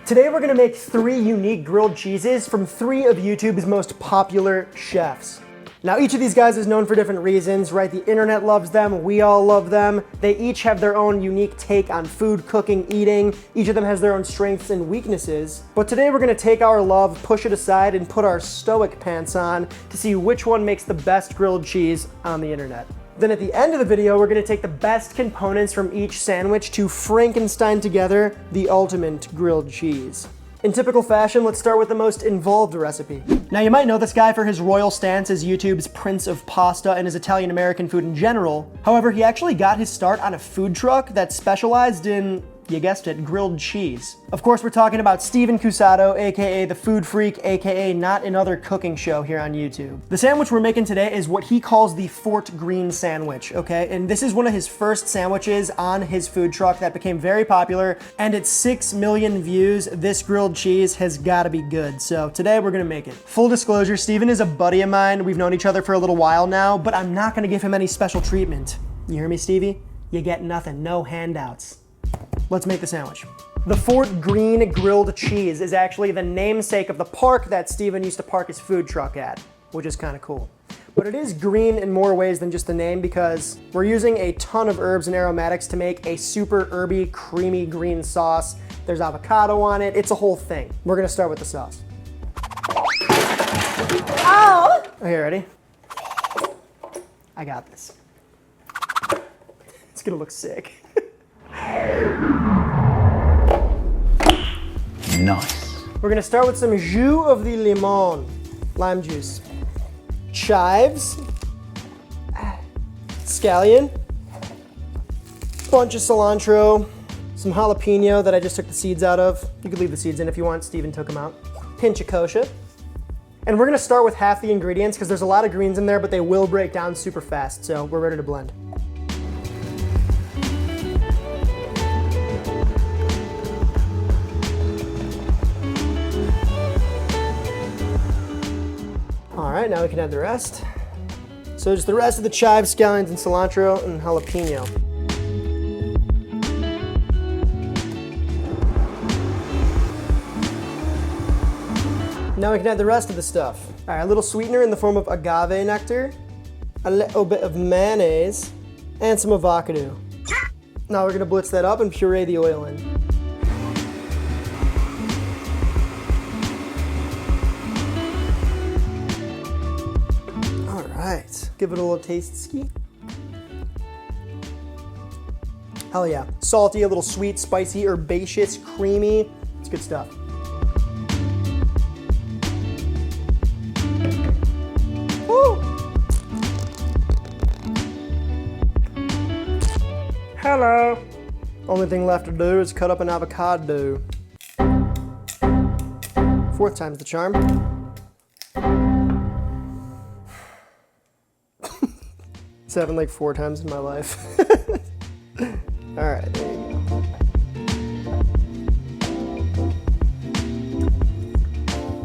Today we're gonna make 3 unique grilled cheeses from 3 of YouTube's most popular chefs. Now each of these guys is known for different reasons, right? The internet loves them, we all love them. They each have their own unique take on food, cooking, eating. Each of them has their own strengths and weaknesses. But today we're gonna take our love, push it aside, and put our stoic pants on to see which one makes the best grilled cheese on the internet. Then at the end of the video, we're gonna take the best components from each sandwich to Frankenstein together the ultimate grilled cheese. In typical fashion, let's start with the most involved recipe. Now you might know this guy for his royal stance as YouTube's Prince of Pasta and his Italian-American food in general. However, he actually got his start on a food truck that specialized in, you guessed it, grilled cheese. Of course, we're talking about Steven Cusato, aka the Food Freak, aka not another cooking show here on YouTube. The sandwich we're making today is what he calls the Fort Greene sandwich, okay? And this is one of his first sandwiches on his food truck that became very popular, and at 6 million views, this grilled cheese has gotta be good. So today we're gonna make it. Full disclosure, Steven is a buddy of mine. We've known each other for a little while now, but I'm not gonna give him any special treatment. You hear me, Stevie? You get nothing, no handouts. Let's make the sandwich. The Fort Greene grilled cheese is actually the namesake of the park that Steven used to park his food truck at, which is kind of cool. But it is green in more ways than just the name because we're using a ton of herbs and aromatics to make a super herby, creamy green sauce. There's avocado on it. It's a whole thing. We're gonna start with the sauce. Oh! Okay, ready? I got this. It's gonna look sick. Nice. We're gonna start with some jus of the limon, lime juice, chives, scallion, bunch of cilantro, some jalapeno that I just took the seeds out of. You could leave the seeds in if you want, Steven took them out. Pinch of kosher. And we're gonna start with half the ingredients because there's a lot of greens in there, but they will break down super fast, so we're ready to blend. All right, now we can add the rest. So just the rest of the chives, scallions, and cilantro, and jalapeno. Now we can add the rest of the stuff. All right, a little sweetener in the form of agave nectar, a little bit of mayonnaise, and some avocado. Now we're gonna blitz that up and puree the oil in. Alright, give it a little taste ski. Hell yeah. Salty, a little sweet, spicy, herbaceous, creamy. It's good stuff. Woo! Hello. Only thing left to do is cut up an avocado. 4th time's the charm. It's happened like 4 times in my life. All right, there you go.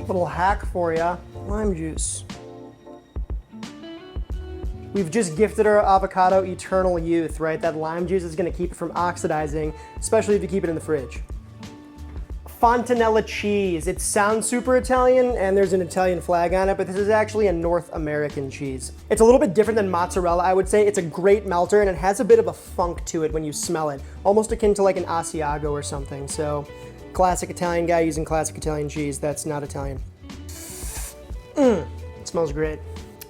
Little hack for ya, lime juice. We've just gifted our avocado eternal youth, right? That lime juice is gonna keep it from oxidizing, especially if you keep it in the fridge. Fontanella cheese. It sounds super Italian and there's an Italian flag on it, but this is actually a North American cheese. It's a little bit different than mozzarella, I would say. It's a great melter and it has a bit of a funk to it when you smell it, almost akin to like an Asiago or something. So classic Italian guy using classic Italian cheese that's not Italian. It smells great.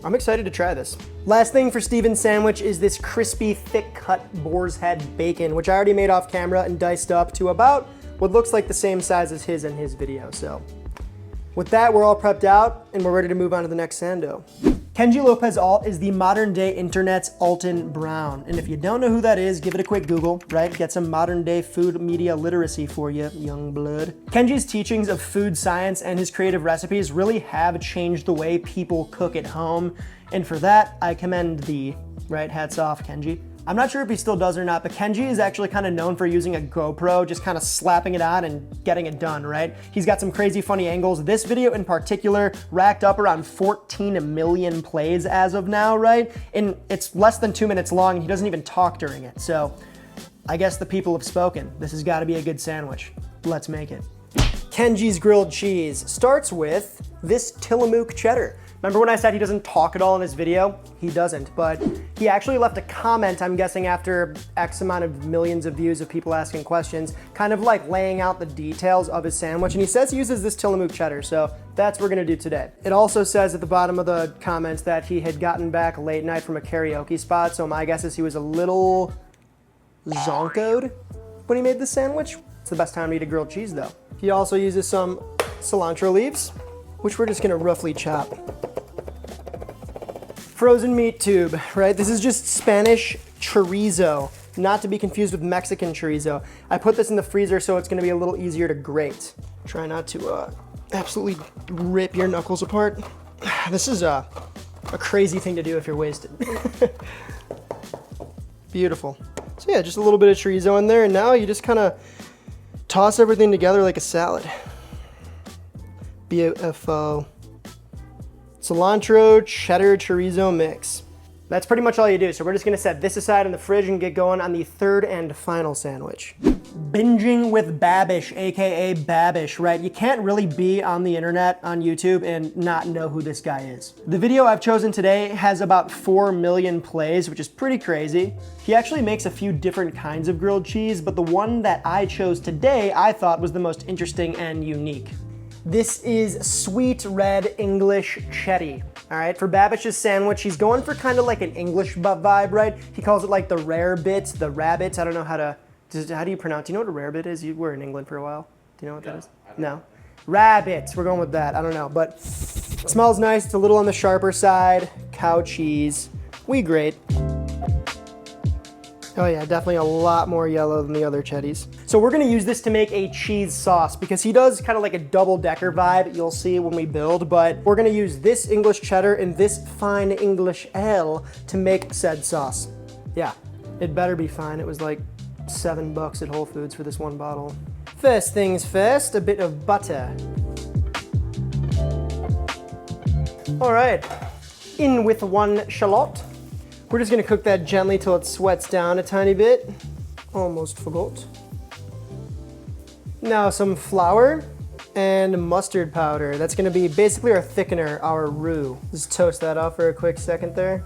I'm excited to try this. Last thing for Steven's sandwich is this crispy, thick cut boar's head bacon, which I already made off camera and diced up to about what looks like the same size as his in his video. So with that, we're all prepped out and we're ready to move on to the next sando. Kenji Lopez Alt is the modern day internet's Alton Brown. And if you don't know who that is, give it a quick Google, right? Get some modern day food media literacy for you, young blood. Kenji's teachings of food science and his creative recipes really have changed the way people cook at home. And for that, I commend thee, right? Hats off, Kenji. I'm not sure if he still does or not, but Kenji is actually kind of known for using a GoPro, just kind of slapping it on and getting it done, right? He's got some crazy funny angles. This video in particular racked up around 14 million plays as of now, right? And it's less than 2 minutes long and he doesn't even talk during it. So I guess the people have spoken. This has got to be a good sandwich. Let's make it. Kenji's grilled cheese starts with this Tillamook cheddar. Remember when I said he doesn't talk at all in his video? He doesn't, but he actually left a comment, I'm guessing after X amount of millions of views of people asking questions, kind of like laying out the details of his sandwich, and he says he uses this Tillamook cheddar, so that's what we're gonna do today. It also says at the bottom of the comments that he had gotten back late night from a karaoke spot, so my guess is he was a little zonkoed when he made this sandwich. It's the best time to eat a grilled cheese though. He also uses some cilantro leaves, which we're just gonna roughly chop. Frozen meat tube, right? This is just Spanish chorizo, not to be confused with Mexican chorizo. I put this in the freezer so it's gonna be a little easier to grate. Try not to absolutely rip your knuckles apart. This is a crazy thing to do if you're wasted. Beautiful. So yeah, just a little bit of chorizo in there, and now you just kind of toss everything together like a salad. Beautiful. Cilantro, cheddar, chorizo mix. That's pretty much all you do. So we're just gonna set this aside in the fridge and get going on the third and final sandwich. Binging with Babish, AKA Babish, right? You can't really be on the internet, on YouTube, and not know who this guy is. The video I've chosen today has about 4 million plays, which is pretty crazy. He actually makes a few different kinds of grilled cheese, but the one that I chose today, I thought was the most interesting and unique. This is sweet red English cheddar. All right, for Babish's sandwich, he's going for kind of like an English vibe, right? He calls it like the rare bits, the rabbits. I don't know how do you pronounce, do you know what a rarebit is? You were in England for a while. Do you know what that is? No? Rabbits, we're going with that, I don't know. But it smells nice, it's a little on the sharper side. Cow cheese, we grate. Oh yeah, definitely a lot more yellow than the other cheddars. So we're gonna use this to make a cheese sauce because he does kind of like a double-decker vibe, you'll see when we build, but we're gonna use this English cheddar and this fine English ale to make said sauce. Yeah, it better be fine. It was like $7 at Whole Foods for this one bottle. First things first, a bit of butter. All right, in with 1 shallot. We're just gonna cook that gently till it sweats down a tiny bit. Almost forgot. Now some flour and mustard powder. That's gonna be basically our thickener, our roux. Just toast that off for a quick second there.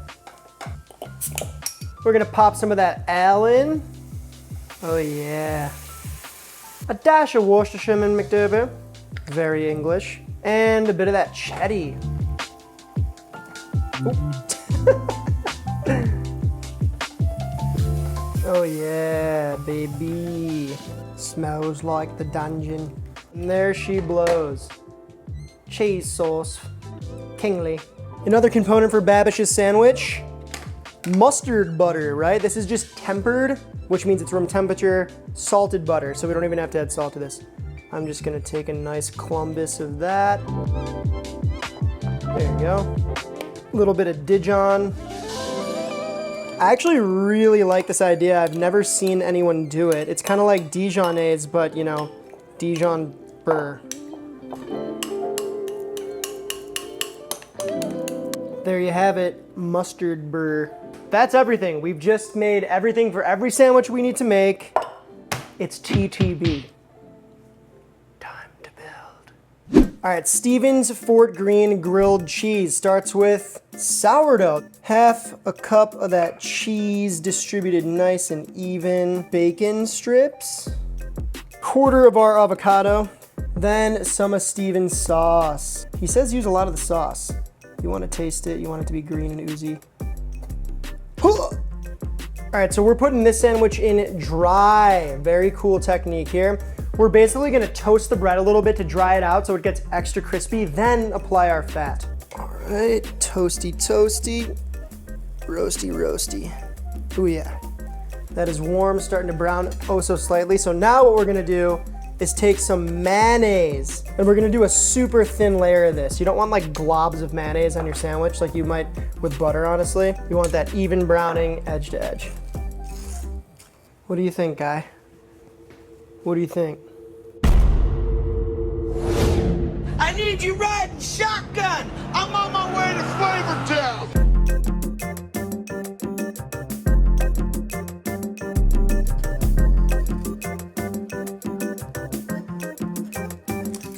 We're gonna pop some of that ale in. Oh yeah. A dash of Worcestershire and McDermott. Very English. And a bit of that cheddar. Oh yeah, baby. Smells like the dungeon. And there she blows. Cheese sauce. Kingly. Another component for Babish's sandwich, mustard butter, right? This is just tempered, which means it's room temperature, salted butter, so we don't even have to add salt to this. I'm just gonna take a nice clumbus of that. There you go. A little bit of Dijon. I actually really like this idea. I've never seen anyone do it. It's kind of like Dijonnaise, but you know, Dijon burr. There you have it, mustard burr. That's everything. We've just made everything for every sandwich we need to make. It's TTB. Time to build. All right, Stevens Fort Greene grilled cheese starts with sourdough. Half a cup of that cheese distributed nice and even. Bacon strips. Quarter of our avocado. Then some of Stevens sauce. He says use a lot of the sauce. You want to taste it, you want it to be green and oozy. All right, so we're putting this sandwich in dry. Very cool technique here. We're basically gonna toast the bread a little bit to dry it out so it gets extra crispy, then apply our fat. All right, toasty, toasty, roasty, roasty. Ooh yeah. That is warm, starting to brown oh so slightly. So now what we're gonna do is take some mayonnaise, and we're gonna do a super thin layer of this. You don't want like globs of mayonnaise on your sandwich like you might with butter, honestly. You want that even browning edge to edge. What do you think, guy? What do you think? I need you riding shotgun! I'm on my way to Flavortown!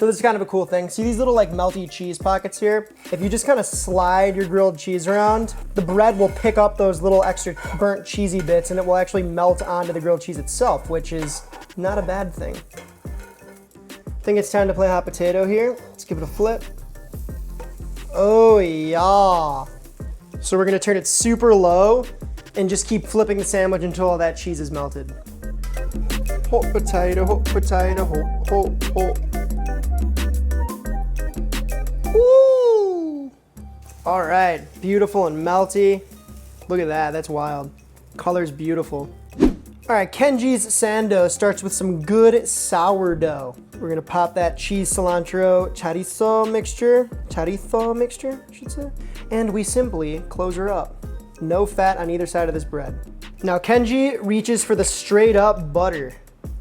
So this is kind of a cool thing. See these little like melty cheese pockets here? If you just kind of slide your grilled cheese around, the bread will pick up those little extra burnt cheesy bits and it will actually melt onto the grilled cheese itself, which is not a bad thing. I think it's time to play hot potato here. Let's give it a flip. Oh yeah. So we're gonna turn it super low and just keep flipping the sandwich until all that cheese is melted. Hot potato, hot potato, hot, hot, hot. Woo! All right, beautiful and melty. Look at that, that's wild. Color's beautiful. All right, Kenji's sando starts with some good sourdough. We're gonna pop that cheese, cilantro, chorizo mixture, I should say. And we simply close her up. No fat on either side of this bread. Now Kenji reaches for the straight up butter.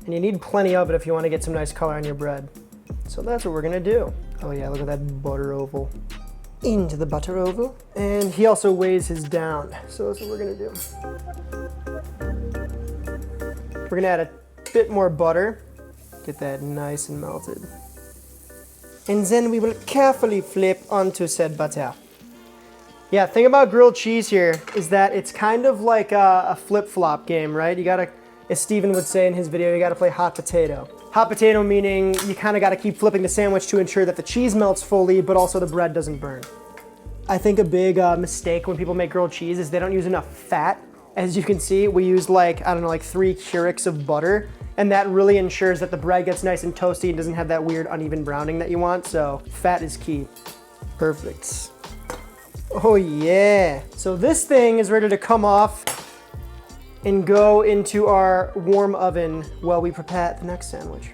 And you need plenty of it if you wanna get some nice color on your bread. So that's what we're gonna do. Oh yeah, look at that butter oval. Into the butter oval. And he also weighs his down. So that's what we're gonna do. We're gonna add a bit more butter. Get that nice and melted. And then we will carefully flip onto said butter. Yeah, thing about grilled cheese here is that it's kind of like a flip-flop game, right? You gotta, as Steven would say in his video, you gotta play hot potato. Hot potato meaning you kinda gotta keep flipping the sandwich to ensure that the cheese melts fully, but also the bread doesn't burn. I think a big mistake when people make grilled cheese is they don't use enough fat. As you can see, we used like, I don't know, like 3 Keurigs of butter, and that really ensures that the bread gets nice and toasty and doesn't have that weird uneven browning that you want, so fat is key. Perfect. Oh yeah. So this thing is ready to come off and go into our warm oven while we prepare the next sandwich.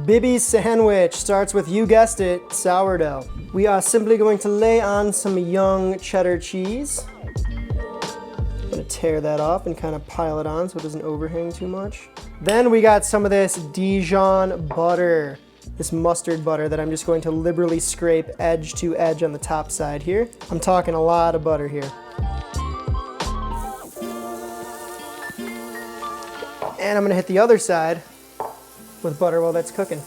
Bibi's sandwich starts with, you guessed it, sourdough. We are simply going to lay on some young cheddar cheese. I'm gonna tear that off and kind of pile it on so it doesn't overhang too much. Then we got some of this Dijon butter, this mustard butter that I'm just going to liberally scrape edge to edge on the top side here. I'm talking a lot of butter here. And I'm gonna hit the other side with butter while that's cooking.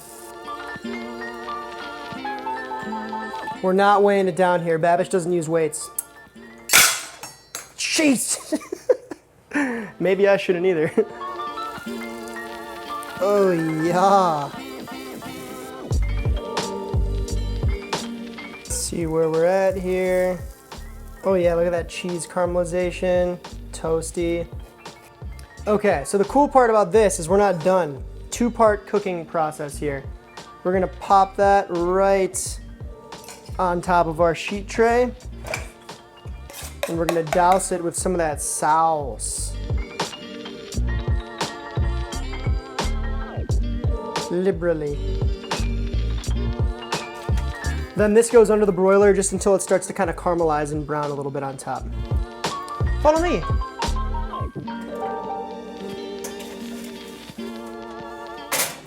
We're not weighing it down here. Babish doesn't use weights. Jeez! Maybe I shouldn't either. Oh yeah. Let's see where we're at here. Oh yeah, look at that cheese caramelization, toasty. Okay, so the cool part about this is we're not done. 2-part cooking process here. We're gonna pop that right on top of our sheet tray. And we're gonna douse it with some of that sauce. Liberally. Then this goes under the broiler just until it starts to kind of caramelize and brown a little bit on top. Follow me.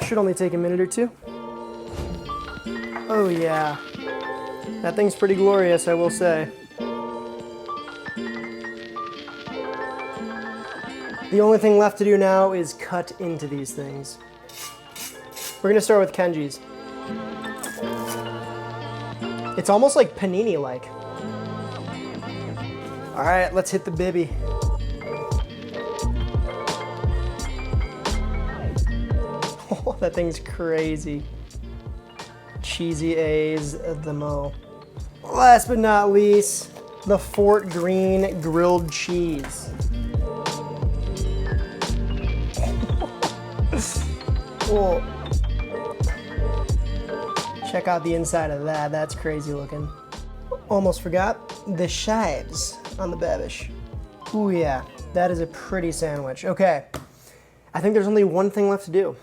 Should only take a minute or two. Oh yeah. That thing's pretty glorious, I will say. The only thing left to do now is cut into these things. We're gonna start with Kenji's. It's almost like panini-like. All right, let's hit the Bibi. Oh, that thing's crazy. Cheesy A's the mo. Last but not least, the Fort Greene grilled cheese. Whoa. Check out the inside of that. That's crazy looking. Almost forgot the chives on the Babish. Ooh yeah, that is a pretty sandwich. Okay, I think there's only one thing left to do.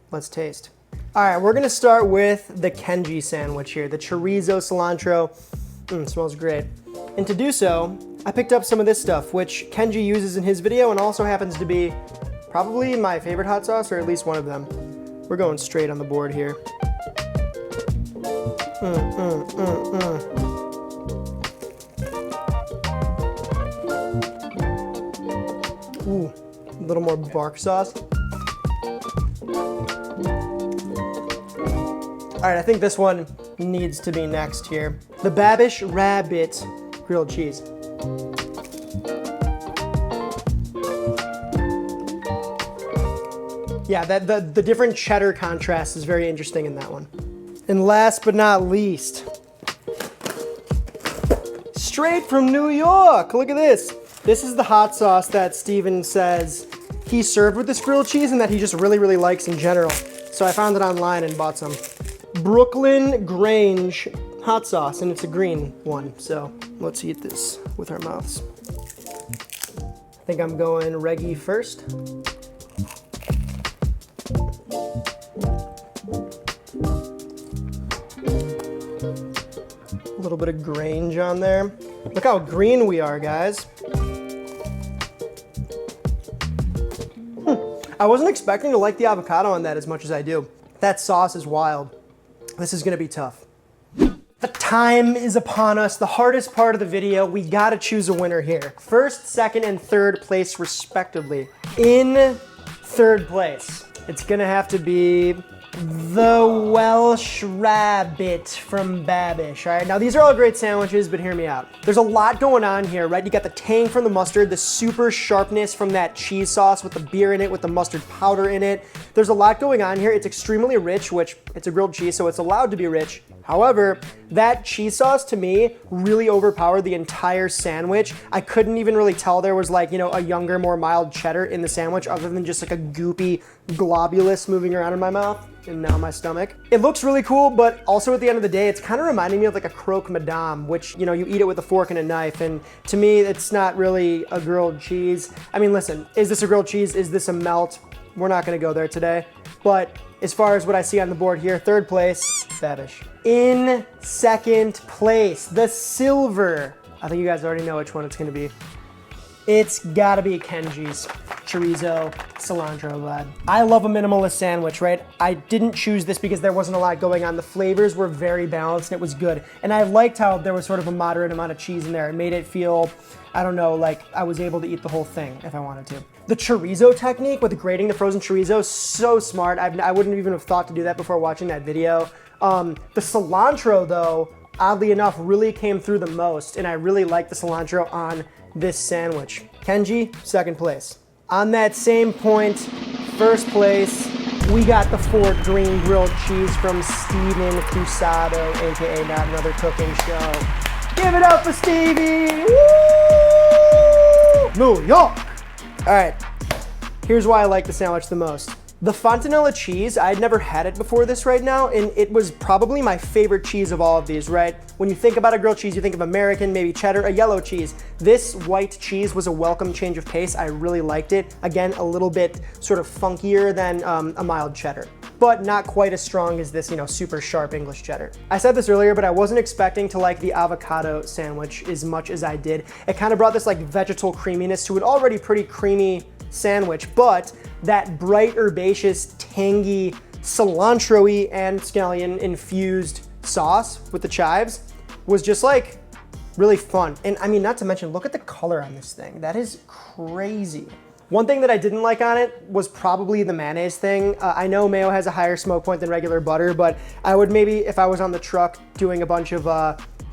Let's taste. All right, we're gonna start with the Kenji sandwich here, the chorizo cilantro. Smells great. And to do so, I picked up some of this stuff, which Kenji uses in his video and also happens to be probably my favorite hot sauce, or at least one of them. We're going straight on the board here. Ooh, a little more bark sauce. All right, I think this one needs to be next here. The Babish Rabbit grilled cheese. Yeah, the different cheddar contrast is very interesting in that one. And last but not least, straight from New York, look at this. This is the hot sauce that Steven says he served with this grilled cheese and that he just really, really likes in general. So I found it online and bought some. Brooklyn Grange hot sauce, and it's a green one. So let's eat this with our mouths. I think I'm going Reggie first. A little bit of Grange on there. Look how green we are, guys. I wasn't expecting to like the avocado on that as much as I do. That sauce is wild. This is gonna be tough. The time is upon us, the hardest part of the video. We gotta choose a winner here. First, second, and third place respectively. In third place, it's gonna have to be the Welsh Rabbit from Babish. All right, now these are all great sandwiches, but hear me out. There's a lot going on here, right? You got the tang from the mustard, the super sharpness from that cheese sauce with the beer in it, with the mustard powder in it. There's a lot going on here. It's extremely rich, which it's a grilled cheese, so it's allowed to be rich. However, that cheese sauce to me really overpowered the entire sandwich. I couldn't even really tell there was like, you know, a younger, more mild cheddar in the sandwich other than just like a goopy globulus moving around in my mouth and now my stomach. It looks really cool, but also at the end of the day, it's kind of reminding me of like a croque madame, which, you know, you eat it with a fork and a knife. And to me, it's not really a grilled cheese. I mean, listen, is this a grilled cheese? Is this a melt? We're not gonna go there today. But as far as what I see on the board here, third place, Babish. In second place, the silver. I think you guys already know which one it's gonna be. It's gotta be Kenji's chorizo cilantro vibe. I love a minimalist sandwich, right? I didn't choose this because there wasn't a lot going on. The flavors were very balanced and it was good. And I liked how there was sort of a moderate amount of cheese in there. It made it feel, I don't know, like I was able to eat the whole thing if I wanted to. The chorizo technique with grating the frozen chorizo, so smart. I wouldn't even have thought to do that before watching that video. The cilantro though, oddly enough, really came through the most, and I really like the cilantro on this sandwich. Kenji, second place. On that same point, first place, we got the Fort Greene grilled cheese from Steven Cusado, aka Not Another Cooking Show. Give it up for Stevie! Woo! New York! All right, here's why I like the sandwich the most. The fontanella cheese, I'd never had it before this right now, and it was probably my favorite cheese of all of these, right? When you think about a grilled cheese, you think of American, maybe cheddar, a yellow cheese. This white cheese was a welcome change of pace. I really liked it. Again, a little bit sort of funkier than a mild cheddar, but not quite as strong as this, you know, super sharp English cheddar. I said this earlier, but I wasn't expecting to like the avocado sandwich as much as I did. It kind of brought this like vegetal creaminess to an already pretty creamy sandwich, but that bright, herbaceous, tangy, cilantro-y and scallion infused sauce with the chives was just like really fun. And I mean, not to mention, look at the color on this thing. That is crazy. One thing that I didn't like on it was probably the mayonnaise thing. I know mayo has a higher smoke point than regular butter, but I would maybe, if I was on the truck doing a bunch of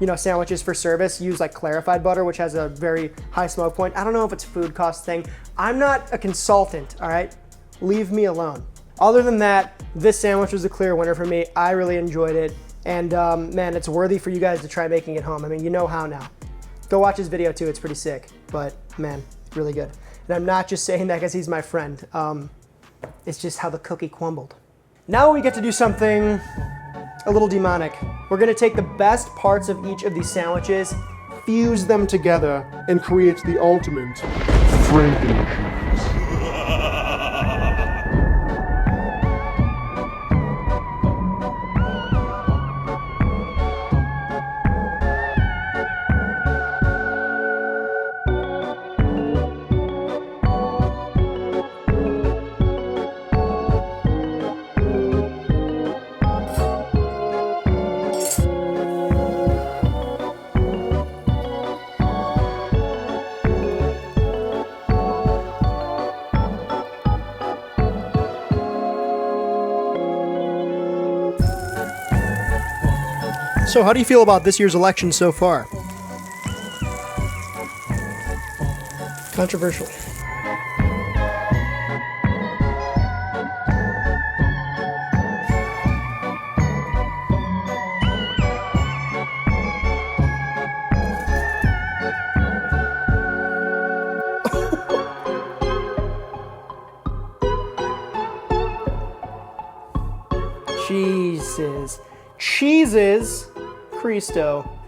you know, sandwiches for service, use like clarified butter, which has a very high smoke point. I don't know if it's a food cost thing. I'm not a consultant, all right? Leave me alone. Other than that, this sandwich was a clear winner for me. I really enjoyed it. And man, it's worthy for you guys to try making it home. I mean, you know how now. Go watch his video too, it's pretty sick. But man, really good. And I'm not just saying that because he's my friend. It's just how the cookie crumbled. Now we get to do something a little demonic. We're gonna take the best parts of each of these sandwiches, fuse them together, and create the ultimate Frankencheese. So how do you feel about this year's election so far? Controversial. Cheeses. Cheeses. Cristo.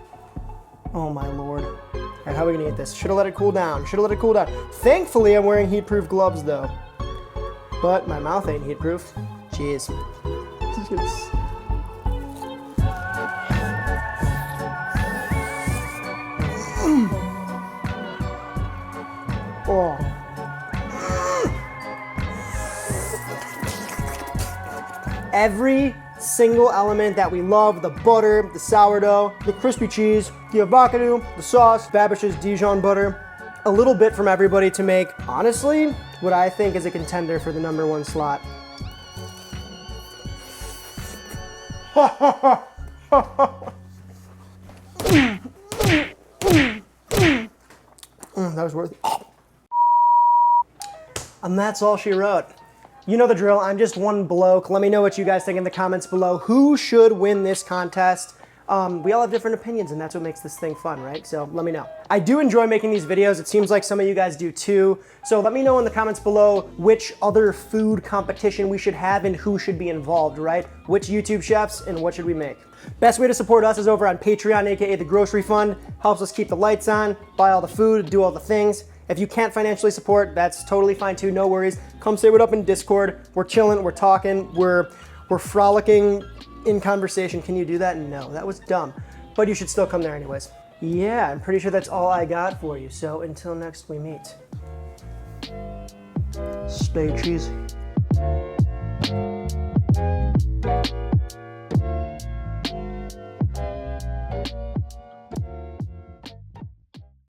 Oh my lord. Alright, how are we gonna eat this? Should've let it cool down. Should've let it cool down. Thankfully, I'm wearing heat-proof gloves though. But my mouth ain't heat-proof. Jeez. Jeez. Oh. Every single element that we love, the butter, the sourdough, the crispy cheese, the avocado, the sauce, Babish's Dijon butter, a little bit from everybody to make, honestly, what I think is a contender for the #1 slot. That was worth it. And that's all she wrote. You know the drill, I'm just one bloke. Let me know what you guys think in the comments below. Who should win this contest? We all have different opinions, and that's what makes this thing fun, right? So let me know. I do enjoy making these videos. It seems like some of you guys do too. So let me know in the comments below which other food competition we should have and who should be involved, right? Which YouTube chefs and what should we make? Best way to support us is over on Patreon, aka the Grocery Fund. Helps us keep the lights on, buy all the food, do all the things. If you can't financially support, that's totally fine too, no worries. Come say what up in Discord. We're chilling, we're talking, we're frolicking in conversation. Can you do that? No, that was dumb. But you should still come there anyways. Yeah, I'm pretty sure that's all I got for you. So until next we meet, stay cheesy.